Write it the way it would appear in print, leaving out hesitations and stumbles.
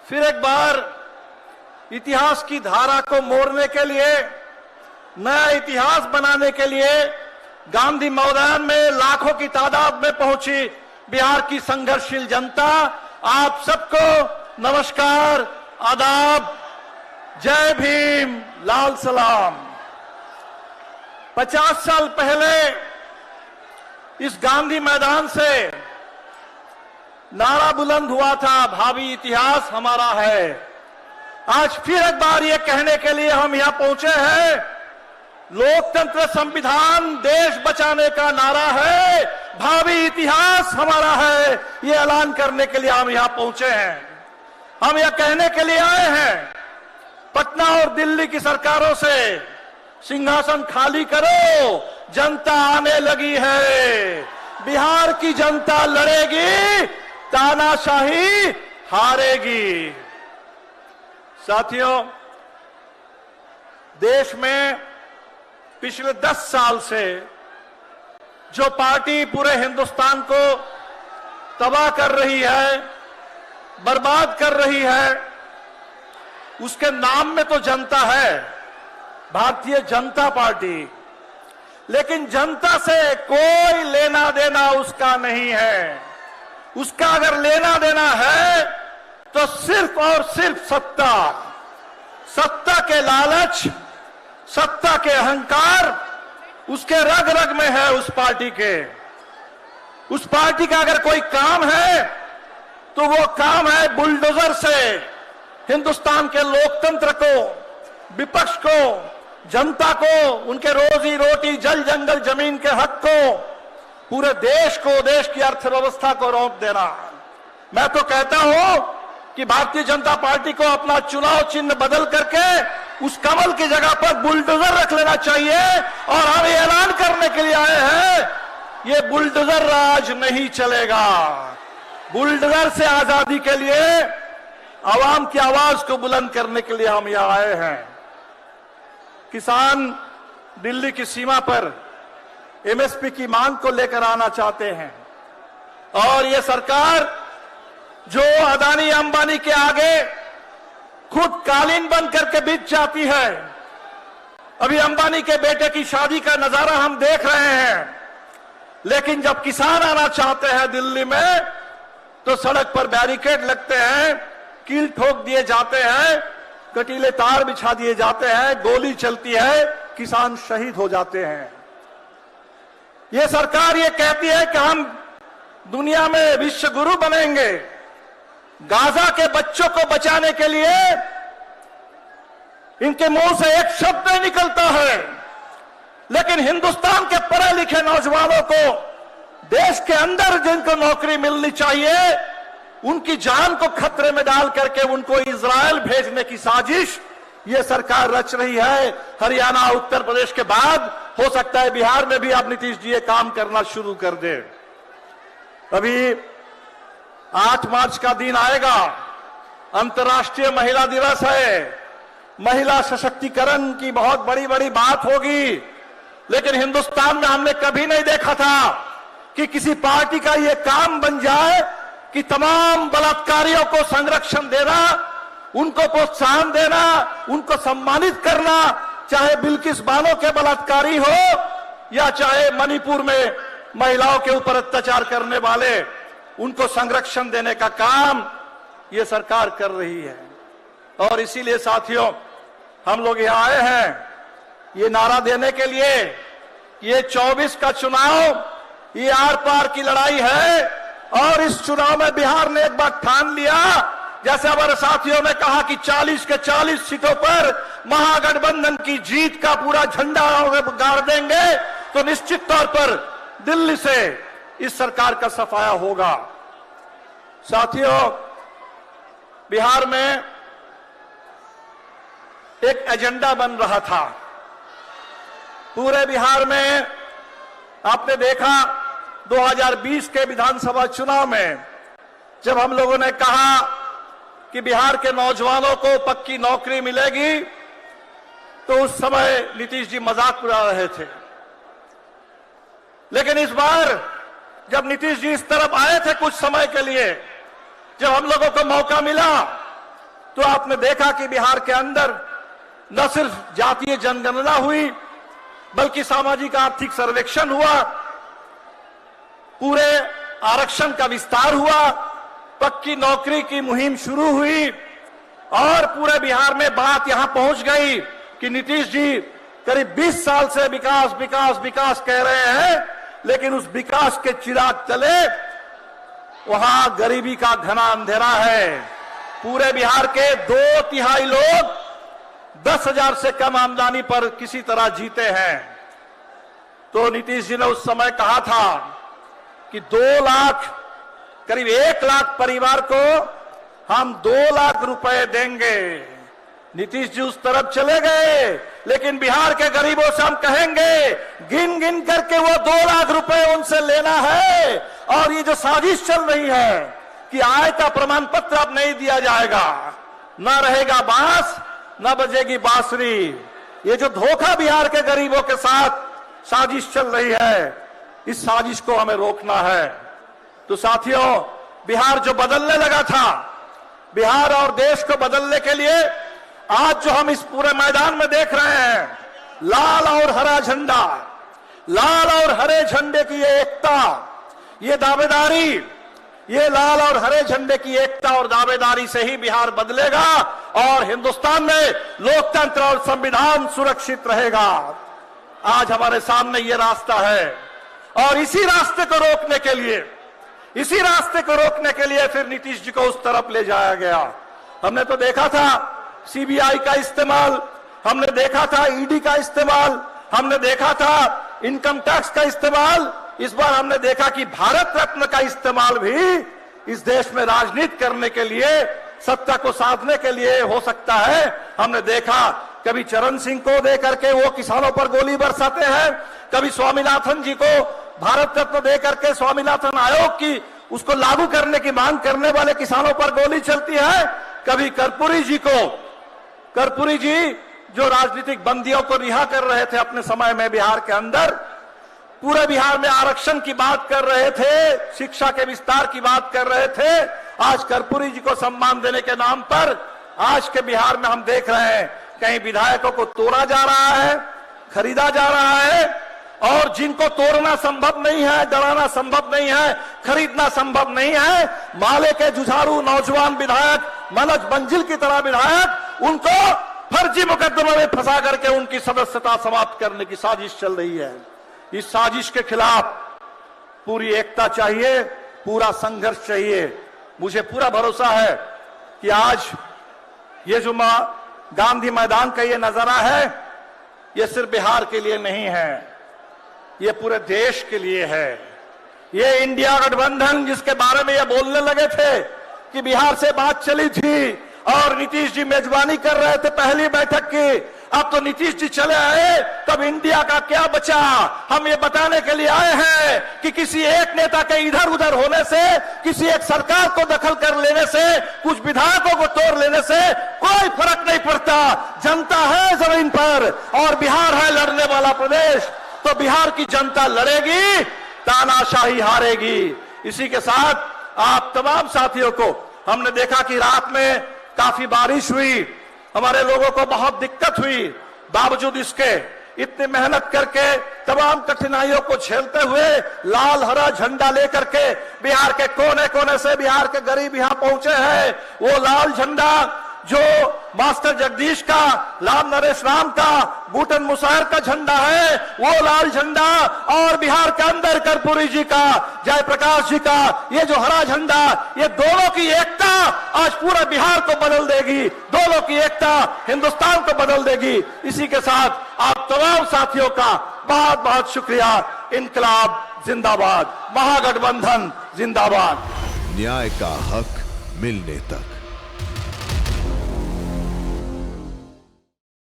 फिर एक बार इतिहास की धारा को मोड़ने के लिए, नया इतिहास बनाने के लिए गांधी मैदान में लाखों की तादाद में पहुंची बिहार की संघर्षशील जनता। आप सबको नमस्कार, आदाब, जय भीम, लाल सलाम। 50 साल पहले इस गांधी मैदान से नारा बुलंद हुआ था, भावी इतिहास हमारा है। आज फिर एक बार ये कहने के लिए हम यहां पहुंचे हैं, लोकतंत्र, संविधान, देश बचाने का नारा है, भावी इतिहास हमारा है। ये ऐलान करने के लिए हम यहां पहुंचे हैं। हम यह कहने के लिए आए हैं, पटना और दिल्ली की सरकारों से सिंहासन खाली करो, जनता आने लगी है। बिहार की जनता लड़ेगी, तानाशाही हारेगी। साथियों, देश में पिछले 10 साल से जो पार्टी पूरे हिंदुस्तान को तबाह कर रही है, बर्बाद कर रही है, उसके नाम में तो जनता है, भारतीय जनता पार्टी, लेकिन जनता से कोई लेना देना उसका नहीं है। उसका अगर लेना देना है तो सिर्फ और सिर्फ सत्ता, सत्ता के लालच, सत्ता के अहंकार उसके रग रग में है। उस पार्टी के, उस पार्टी का अगर कोई काम है तो वो काम है बुलडोजर से हिंदुस्तान के लोकतंत्र को, विपक्ष को, जनता को, उनके रोजी रोटी, जल जंगल जमीन के हक को, पूरे देश को, देश की अर्थव्यवस्था को रौंप देना। मैं तो कहता हूं कि भारतीय जनता पार्टी को अपना चुनाव चिन्ह बदल करके उस कमल की जगह पर बुलडोजर रख लेना चाहिए। और हम ये ऐलान करने के लिए आए हैं, ये बुलडोजर राज नहीं चलेगा। बुलडोजर से आजादी के लिए, आवाम की आवाज को बुलंद करने के लिए हम यहां आए हैं। किसान दिल्ली की सीमा पर एमएसपी की मांग को लेकर आना चाहते हैं और ये सरकार जो अदानी अंबानी के आगे खुद कालीन बन करके बिक जाती है। अभी अंबानी के बेटे की शादी का नजारा हम देख रहे हैं, लेकिन जब किसान आना चाहते हैं दिल्ली में तो सड़क पर बैरिकेड लगते हैं, कील ठोक दिए जाते हैं, कटीले तार बिछा दिए जाते हैं, गोली चलती है, किसान शहीद हो जाते हैं। ये सरकार ये कहती है कि हम दुनिया में विश्व गुरु बनेंगे। गाजा के बच्चों को बचाने के लिए इनके मुंह से एक शब्द नहीं निकलता है, लेकिन हिंदुस्तान के पढ़े लिखे नौजवानों को, देश के अंदर जिनको नौकरी मिलनी चाहिए, उनकी जान को खतरे में डाल करके उनको इजरायल भेजने की साजिश ये सरकार रच रही है। हरियाणा, उत्तर प्रदेश के बाद हो सकता है बिहार में भी अब नीतीश जी ये काम करना शुरू कर दे। अभी 8 मार्च का दिन आएगा, अंतर्राष्ट्रीय महिला दिवस है। महिला सशक्तिकरण की बहुत बड़ी बड़ी बात होगी, लेकिन हिंदुस्तान में हमने कभी नहीं देखा था कि किसी पार्टी का ये काम बन जाए कि तमाम बलात्कारियों को संरक्षण देना, उनको प्रोत्साहन देना, उनको सम्मानित करना, चाहे बिल्किस बानो के बलात्कारी हो या चाहे मणिपुर में महिलाओं के ऊपर अत्याचार करने वाले, उनको संरक्षण देने का काम ये सरकार कर रही है। और इसीलिए साथियों, हम लोग यहां आए हैं ये नारा देने के लिए, ये 24 का चुनाव ये आर पार की लड़ाई है। और इस चुनाव में बिहार ने एक बार ठान लिया, जैसे हमारे साथियों ने कहा कि 40 के 40 सीटों पर महागठबंधन की जीत का पूरा झंडा गाड़ देंगे, तो निश्चित तौर पर दिल्ली से इस सरकार का सफाया होगा। साथियों, बिहार में एक एजेंडा बन रहा था। पूरे बिहार में आपने देखा 2020 के विधानसभा चुनाव में जब हम लोगों ने कहा कि बिहार के नौजवानों को पक्की नौकरी मिलेगी, तो उस समय नीतीश जी मजाक उड़ा रहे थे। लेकिन इस बार जब नीतीश जी इस तरफ आए थे कुछ समय के लिए, जब हम लोगों को मौका मिला तो आपने देखा कि बिहार के अंदर न सिर्फ जातीय जनगणना हुई, बल्कि सामाजिक आर्थिक सर्वेक्षण हुआ, पूरे आरक्षण का विस्तार हुआ, पक्की नौकरी की मुहिम शुरू हुई और पूरे बिहार में बात यहां पहुंच गई कि नीतीश जी करीब 20 साल से विकास विकास विकास कह रहे हैं, लेकिन उस विकास के चिराग तले वहां गरीबी का घना अंधेरा है। पूरे बिहार के 2/3 लोग 10,000 से कम आमदनी पर किसी तरह जीते हैं। तो नीतीश जी ने उस समय कहा था कि 2 लाख, करीब 1 लाख परिवार को हम 2 लाख रुपए देंगे। नीतीश जी उस तरफ चले गए, लेकिन बिहार के गरीबों से हम कहेंगे गिन गिन करके वो 2 लाख रुपए उनसे लेना है। और ये जो साजिश चल रही है कि आय का प्रमाण पत्र अब नहीं दिया जाएगा, न रहेगा बांस न बजेगी बांसुरी, ये जो धोखा बिहार के गरीबों के साथ साजिश चल रही है, इस साजिश को हमें रोकना है। तो साथियों, बिहार जो बदलने लगा था, बिहार और देश को बदलने के लिए आज जो हम इस पूरे मैदान में देख रहे हैं, लाल और हरा झंडा, लाल और हरे झंडे की ये एकता, ये दावेदारी, ये लाल और हरे झंडे की एकता और दावेदारी से ही बिहार बदलेगा और हिंदुस्तान में लोकतंत्र और संविधान सुरक्षित रहेगा। आज हमारे सामने ये रास्ता है और इसी रास्ते को रोकने के लिए, इसी रास्ते को रोकने के लिए फिर नीतीश जी को उस तरफ ले जाया गया। हमने तो देखा था सीबीआई का इस्तेमाल, हमने देखा था ईडी का इस्तेमाल, हमने देखा था इनकम टैक्स का इस्तेमाल। इस बार हमने देखा कि भारत रत्न का इस्तेमाल भी इस देश में राजनीति करने के लिए, सत्ता को साधने के लिए हो सकता है। हमने देखा कभी चरण सिंह को दे करके वो किसानों पर गोली बरसाते हैं, कभी स्वामीनाथन जी को भारत रत्न दे करके स्वामीनाथन आयोग की उसको लागू करने की मांग करने वाले किसानों पर गोली चलती है, कभी कर्पूरी जी को, कर्पूरी जी जो राजनीतिक बंदियों को रिहा कर रहे थे अपने समय में बिहार के अंदर, पूरे बिहार में आरक्षण की बात कर रहे थे, शिक्षा के विस्तार की बात कर रहे थे, आज कर्पूरी जी को सम्मान देने के नाम पर आज के बिहार में हम देख रहे हैं कहीं विधायकों को तोड़ा जा रहा है, खरीदा जा रहा है, और जिनको तोड़ना संभव नहीं है, डराना संभव नहीं है, खरीदना संभव नहीं है, माले के जुझारू नौजवान विधायक, मनोज मंजिल की तरह विधायक, उनको फर्जी मुकदमे में फंसा करके उनकी सदस्यता समाप्त करने की साजिश चल रही है। इस साजिश के खिलाफ पूरी एकता चाहिए, पूरा संघर्ष चाहिए। मुझे पूरा भरोसा है कि आज ये जो गांधी मैदान का ये नजारा है, ये सिर्फ बिहार के लिए नहीं है, ये पूरे देश के लिए है। ये इंडिया गठबंधन जिसके बारे में ये बोलने लगे थे कि बिहार से बात चली थी और नीतीश जी मेजबानी कर रहे थे पहली बैठक की, अब तो नीतीश जी चले आए, तब इंडिया का क्या बचा? हम ये बताने के लिए आए हैं कि किसी एक नेता के इधर उधर होने से, किसी एक सरकार को दखल कर लेने से, कुछ विधायकों को तोड़ लेने से कोई फर्क नहीं पड़ता। जनता है जमीन पर और बिहार है लड़ने वाला प्रदेश, तो बिहार की जनता लड़ेगी, तानाशाही हारेगी। इसी के साथ आप तमाम साथियों को हमने देखा कि रात में काफी बारिश हुई, हमारे लोगों को बहुत दिक्कत हुई, बावजूद इसके इतनी मेहनत करके तमाम कठिनाइयों को झेलते हुए लाल हरा झंडा लेकर के बिहार के कोने कोने से बिहार के गरीब यहां पहुंचे हैं। वो लाल झंडा जो मास्टर जगदीश का, राम नरेश राम का, बूटन मुसाहिर का झंडा है, वो लाल झंडा, और बिहार के अंदर कर्पूरी जी का, जयप्रकाश जी का ये जो हरा झंडा, ये दोनों की एकता आज पूरे बिहार को बदल देगी, दोनों की एकता हिंदुस्तान को बदल देगी। इसी के साथ आप तमाम साथियों का बहुत बहुत शुक्रिया। इनकलाब जिंदाबाद, महागठबंधन जिंदाबाद। न्याय का हक मिलने तक।